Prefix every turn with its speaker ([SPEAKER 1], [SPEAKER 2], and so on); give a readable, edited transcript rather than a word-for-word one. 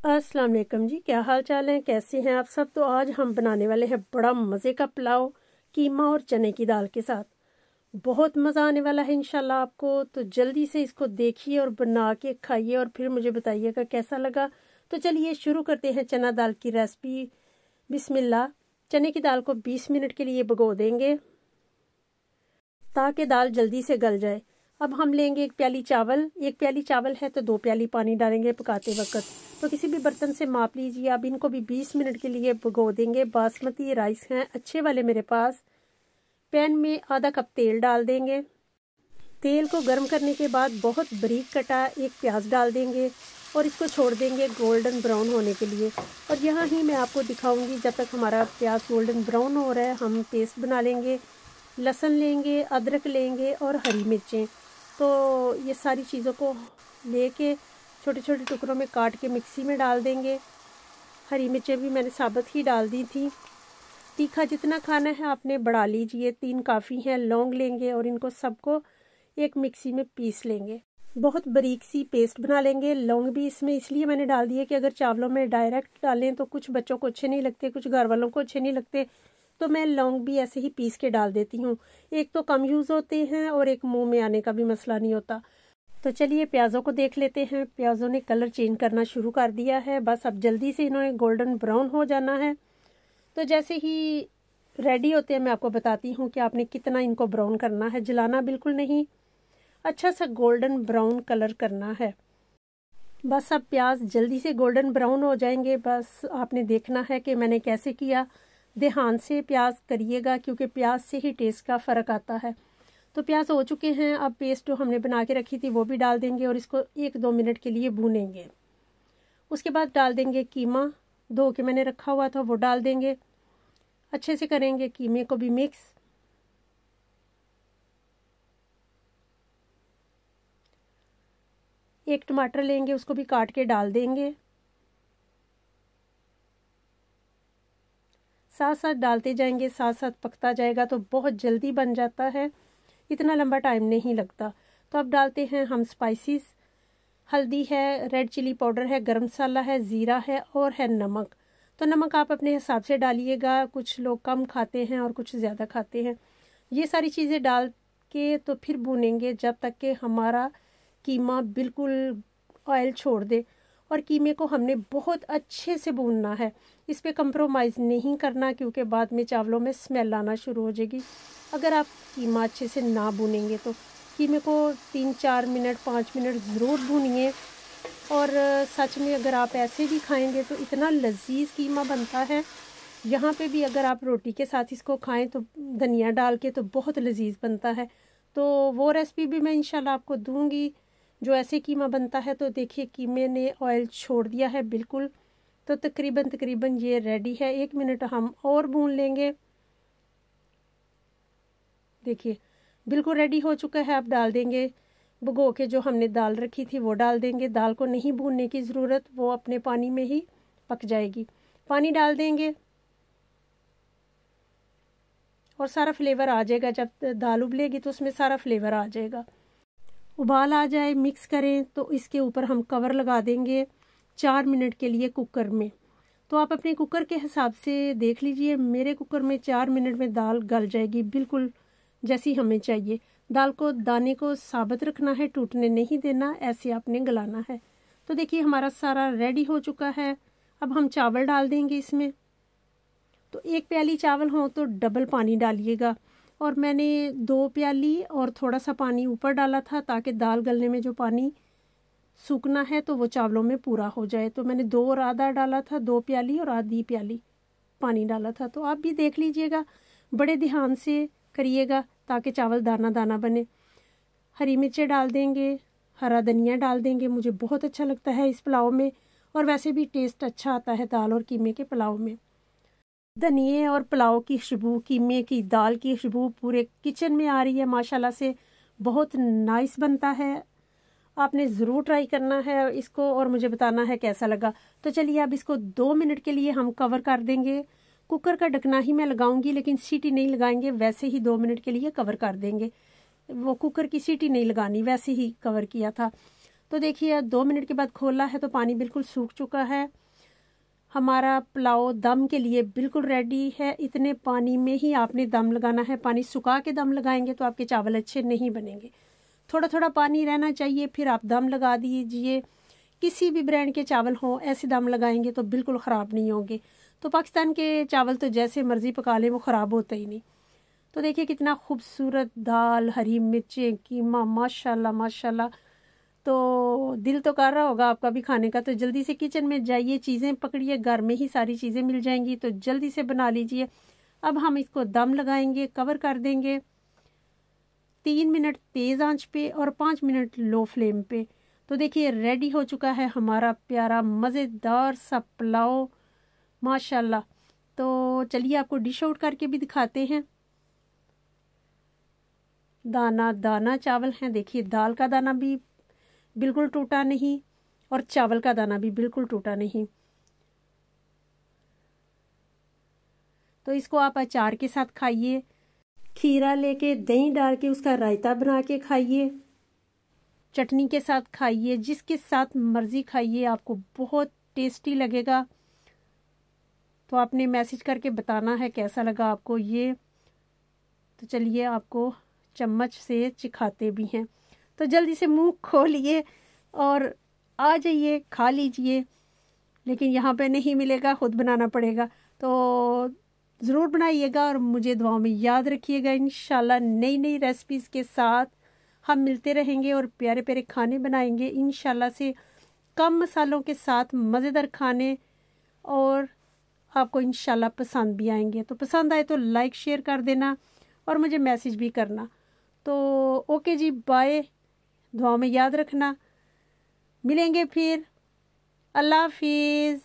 [SPEAKER 1] अस्सलाम वालेकुम जी, क्या हाल चाल है, कैसे हैं आप सब। तो आज हम बनाने वाले हैं बड़ा मज़े का पुलाव कीमा और चने की दाल के साथ। बहुत मज़ा आने वाला है इंशाल्लाह आपको। तो जल्दी से इसको देखिए और बना के खाइए और फिर मुझे बताइएगा कैसा लगा। तो चलिए शुरू करते हैं चना दाल की रेसिपी। बिस्मिल्लाह। चने की दाल को 20 मिनट के लिए भिगो देंगे ताकि दाल जल्दी से गल जाए। अब हम लेंगे एक प्याली चावल है तो 2 प्याली पानी डालेंगे पकाते वक्त। तो किसी भी बर्तन से माप लीजिए। अब इनको भी 20 मिनट के लिए भिगो देंगे। बासमती राइस हैं अच्छे वाले मेरे पास। पैन में आधा कप तेल डाल देंगे। तेल को गर्म करने के बाद बहुत बारीक कटा एक प्याज डाल देंगे और इसको छोड़ देंगे गोल्डन ब्राउन होने के लिए। और यहाँ ही मैं आपको दिखाऊंगी जब तक हमारा प्याज गोल्डन ब्राउन हो रहा है हम पेस्ट बना लेंगे। लहसुन लेंगे, अदरक लेंगे और हरी मिर्चें। तो ये सारी चीज़ों को लेके छोटे छोटे टुकड़ों में काट के मिक्सी में डाल देंगे। हरी मिर्चें भी मैंने साबुत ही डाल दी थी। तीखा जितना खाना है आपने बढ़ा लीजिए, 3 काफ़ी हैं। लौंग लेंगे और इनको सबको एक मिक्सी में पीस लेंगे। बहुत बारीक सी पेस्ट बना लेंगे। लौंग भी इसमें इसलिए मैंने डाल दिए कि अगर चावलों में डायरेक्ट डालें तो कुछ बच्चों को अच्छे नहीं लगते, कुछ घर वालों को अच्छे नहीं लगते, तो मैं लौंग भी ऐसे ही पीस के डाल देती हूँ। एक तो कम यूज़ होते हैं और एक मुंह में आने का भी मसला नहीं होता। तो चलिए प्याज़ों को देख लेते हैं। प्याज़ों ने कलर चेंज करना शुरू कर दिया है। बस अब जल्दी से इन्होंने गोल्डन ब्राउन हो जाना है। तो जैसे ही रेडी होते हैं मैं आपको बताती हूँ कि आपने कितना इनको ब्राउन करना है। जलाना बिल्कुल नहीं, अच्छा सा गोल्डन ब्राउन कलर करना है। बस अब प्याज जल्दी से गोल्डन ब्राउन हो जाएंगे। बस आपने देखना है कि मैंने कैसे किया। ध्यान से प्याज करिएगा क्योंकि प्याज से ही टेस्ट का फ़र्क आता है। तो प्याज हो चुके हैं। अब पेस्ट जो हमने बना के रखी थी वो भी डाल देंगे और इसको 1-2 मिनट के लिए भूनेंगे। उसके बाद डाल देंगे कीमा, धो के मैंने रखा हुआ था वो डाल देंगे। अच्छे से करेंगे कीमे को भी मिक्स। एक टमाटर लेंगे, उसको भी काट के डाल देंगे। साथ साथ डालते जाएंगे, साथ साथ पकता जाएगा तो बहुत जल्दी बन जाता है, इतना लंबा टाइम नहीं लगता। तो अब डालते हैं हम स्पाइसेस। हल्दी है, रेड चिली पाउडर है, गरम मसाला है, ज़ीरा है और है नमक। तो नमक आप अपने हिसाब से डालिएगा, कुछ लोग कम खाते हैं और कुछ ज़्यादा खाते हैं। ये सारी चीज़ें डाल के तो फिर भूनेंगे जब तक कि हमारा कीमा बिल्कुल ऑयल छोड़ दे। और कीमे को हमने बहुत अच्छे से भूनना है, इस पे कंप्रोमाइज़ नहीं करना क्योंकि बाद में चावलों में स्मेल आना शुरू हो जाएगी अगर आप कीमा अच्छे से ना भूनेंगे। तो कीमे को 3-4 मिनट 5 मिनट ज़रूर भूनिए। और सच में अगर आप ऐसे भी खाएंगे तो इतना लजीज कीमा बनता है। यहाँ पे भी अगर आप रोटी के साथ इसको खाएं तो धनिया डाल के तो बहुत लजीज बनता है। तो वो रेसिपी भी मैं इंशाल्लाह आपको दूंगी जो ऐसे कीमा बनता है। तो देखिए कीमे ने ऑयल छोड़ दिया है बिल्कुल। तो तकरीबन ये रेडी है। 1 मिनट हम और भून लेंगे। देखिए बिल्कुल रेडी हो चुका है। अब डाल देंगे भिगो के जो हमने दाल रखी थी वो डाल देंगे। दाल को नहीं भूनने की ज़रूरत, वो अपने पानी में ही पक जाएगी। पानी डाल देंगे और सारा फ्लेवर आ जाएगा। जब दाल उबलेगी तो उसमें सारा फ्लेवर आ जाएगा। उबाल आ जाए, मिक्स करें तो इसके ऊपर हम कवर लगा देंगे 4 मिनट के लिए कुकर में। तो आप अपने कुकर के हिसाब से देख लीजिए। मेरे कुकर में 4 मिनट में दाल गल जाएगी बिल्कुल जैसी हमें चाहिए। दाल को दाने को साबित रखना है, टूटने नहीं देना, ऐसे आपने गलाना है। तो देखिए हमारा सारा रेडी हो चुका है। अब हम चावल डाल देंगे इसमें। तो 1 प्याली चावल हो तो डबल पानी डालिएगा। और मैंने 2 प्याली और थोड़ा सा पानी ऊपर डाला था ताकि दाल गलने में जो पानी सूखना है तो वो चावलों में पूरा हो जाए। तो मैंने 2 और आधा डाला था, 2 प्याली और आधी प्याली पानी डाला था। तो आप भी देख लीजिएगा, बड़े ध्यान से करिएगा ताकि चावल दाना दाना बने। हरी मिर्चें डाल देंगे, हरा धनिया डाल देंगे, मुझे बहुत अच्छा लगता है इस पुलाव में। और वैसे भी टेस्ट अच्छा आता है दाल और कीमे के पुलाव में। धनिए और पुलाव की खुशबू, कीमे की दाल की खुशबू पूरे किचन में आ रही है माशाल्लाह से। बहुत नाइस बनता है। आपने ज़रूर ट्राई करना है इसको और मुझे बताना है कैसा लगा। तो चलिए अब इसको 2 मिनट के लिए हम कवर कर देंगे। कुकर का ढकना ही मैं लगाऊंगी लेकिन सीटी नहीं लगाएंगे, वैसे ही 2 मिनट के लिए कवर कर देंगे। वो कुकर की सीटी नहीं लगानी, वैसे ही कवर किया था। तो देखिए 2 मिनट के बाद खोला है तो पानी बिल्कुल सूख चुका है। हमारा पुलाव दम के लिए बिल्कुल रेडी है। इतने पानी में ही आपने दम लगाना है। पानी सुखा के दम लगाएंगे तो आपके चावल अच्छे नहीं बनेंगे। थोड़ा थोड़ा पानी रहना चाहिए, फिर आप दम लगा दीजिए। किसी भी ब्रांड के चावल हों, ऐसे दम लगाएंगे तो बिल्कुल ख़राब नहीं होंगे। तो पाकिस्तान के चावल तो जैसे मर्ज़ी पका लें वो ख़राब होते ही नहीं। तो देखिए कितना खूबसूरत दाल, हरी मिर्चें, कीमा, माशाल्लाह माशाल्लाह। तो दिल तो कर रहा होगा आपका भी खाने का। तो जल्दी से किचन में जाइए, चीज़ें पकड़िए, घर में ही सारी चीज़ें मिल जाएंगी, तो जल्दी से बना लीजिए। अब हम इसको दम लगाएंगे, कवर कर देंगे 3 मिनट तेज़ आंच पे और 5 मिनट लो फ्लेम पे। तो देखिए रेडी हो चुका है हमारा प्यारा मज़ेदार सा पुलाव माशाल्लाह। तो चलिए आपको डिश आउट करके भी दिखाते हैं। दाना दाना चावल हैं। देखिए दाल का दाना भी बिल्कुल टूटा नहीं और चावल का दाना भी बिल्कुल टूटा नहीं। तो इसको आप अचार के साथ खाइए, खीरा लेके दही डाल के उसका रायता बना के खाइए, चटनी के साथ खाइए, जिसके साथ मर्ज़ी खाइए, आपको बहुत टेस्टी लगेगा। तो आपने मैसेज करके बताना है कैसा लगा आपको ये। तो चलिए आपको चम्मच से चिखाते भी हैं। तो जल्दी से मुंह खोलिए और आ जाइए, खा लीजिए। लेकिन यहाँ पे नहीं मिलेगा, खुद बनाना पड़ेगा। तो ज़रूर बनाइएगा और मुझे दुआओं में याद रखिएगा। इंशाल्लाह नई नई रेसिपीज़ के साथ हम मिलते रहेंगे और प्यारे प्यारे खाने बनाएंगे इंशाल्लाह से, कम मसालों के साथ मज़ेदार खाने, और आपको इंशाल्लाह पसंद भी आएंगे। तो पसंद आए तो लाइक शेयर कर देना और मुझे मैसेज भी करना। तो ओके जी, बाय। दुआओं में याद रखना। मिलेंगे फिर। अल्लाह हाफिज़।